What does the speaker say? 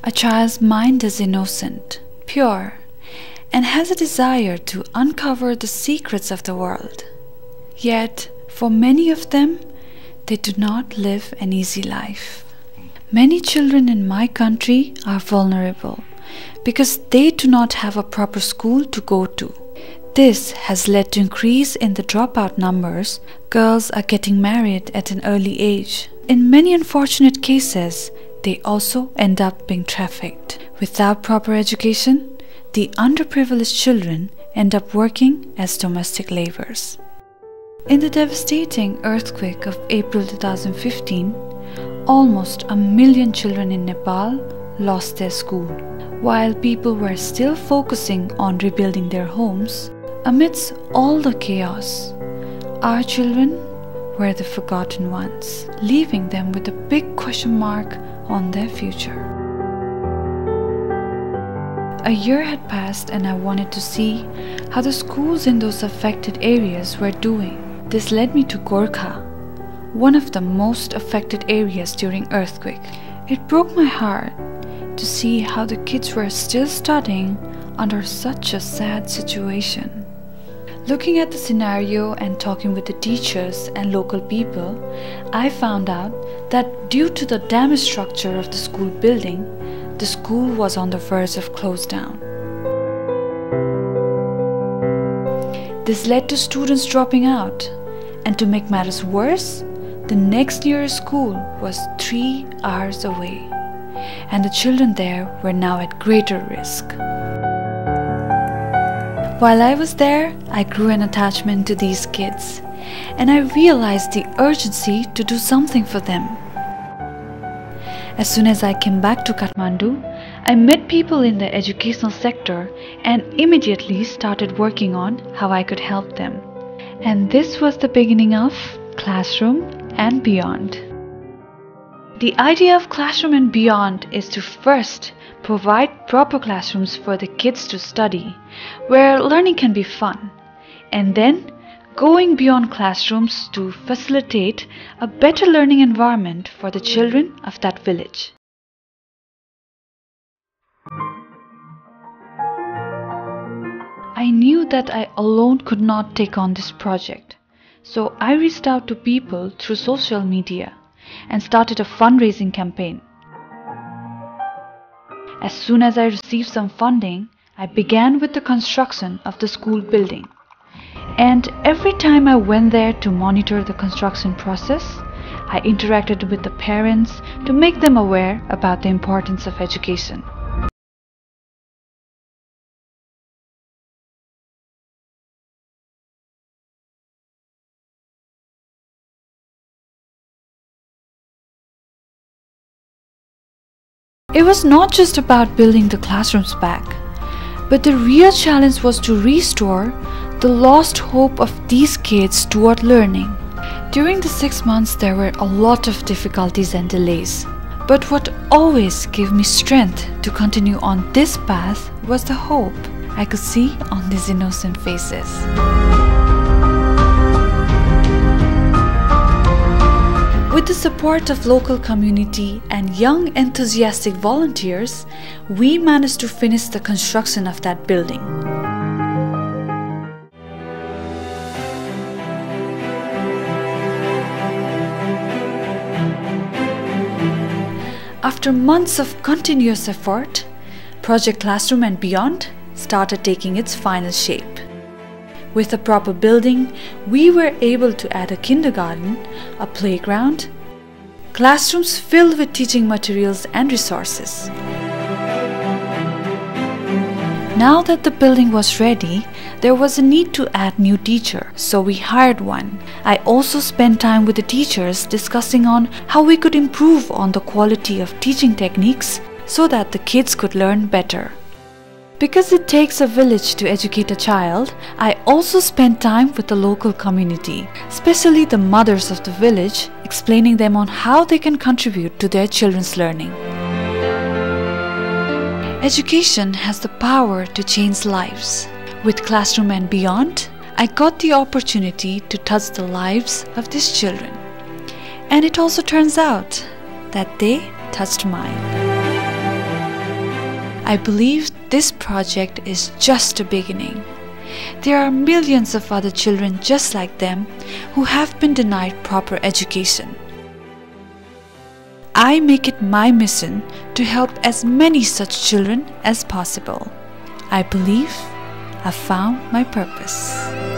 A child's mind is innocent, pure, and has a desire to uncover the secrets of the world. Yet, for many of them, they do not live an easy life. Many children in my country are vulnerable because they do not have a proper school to go to. This has led to increase in the dropout numbers. Girls are getting married at an early age. In many unfortunate cases, they also end up being trafficked. Without proper education, the underprivileged children end up working as domestic laborers. In the devastating earthquake of April 2015, almost 1 million children in Nepal lost their school. While people were still focusing on rebuilding their homes, amidst all the chaos, our children were the forgotten ones, leaving them with a big question mark on their future. A year had passed and I wanted to see how the schools in those affected areas were doing. This led me to Gorkha, one of the most affected areas during earthquake. It broke my heart to see how the kids were still studying under such a sad situation. Looking at the scenario and talking with the teachers and local people, I found out that due to the damaged structure of the school building, the school was on the verge of close down. This led to students dropping out, and to make matters worse, the next nearest school was 3 hours away, and the children there were now at greater risk. While I was there, I grew an attachment to these kids, and I realized the urgency to do something for them. As soon as I came back to Kathmandu, I met people in the educational sector and immediately started working on how I could help them. And this was the beginning of Classroom and Beyond. The idea of Classroom and Beyond is to first provide proper classrooms for the kids to study, where learning can be fun, and then going beyond classrooms to facilitate a better learning environment for the children of that village. I knew that I alone could not take on this project, so I reached out to people through social media and started a fundraising campaign. As soon as I received some funding, I began with the construction of the school building. And every time I went there to monitor the construction process, I interacted with the parents to make them aware about the importance of education. It was not just about building the classrooms back, but the real challenge was to restore the lost hope of these kids toward learning. During the 6 months, there were a lot of difficulties and delays, but what always gave me strength to continue on this path was the hope I could see on these innocent faces. With the support of local community and young enthusiastic volunteers, we managed to finish the construction of that building. After months of continuous effort, Project Classroom and Beyond started taking its final shape. With a proper building, we were able to add a kindergarten, a playground, classrooms filled with teaching materials and resources. Now that the building was ready, there was a need to add new teachers, so we hired one. I also spent time with the teachers discussing on how we could improve on the quality of teaching techniques so that the kids could learn better. Because it takes a village to educate a child, I also spent time with the local community, especially the mothers of the village, explaining them on how they can contribute to their children's learning. Education has the power to change lives. With Classroom and Beyond, I got the opportunity to touch the lives of these children. And it also turns out that they touched mine. I believe this project is just a beginning. There are millions of other children just like them who have been denied proper education. I make it my mission to help as many such children as possible. I believe I found my purpose.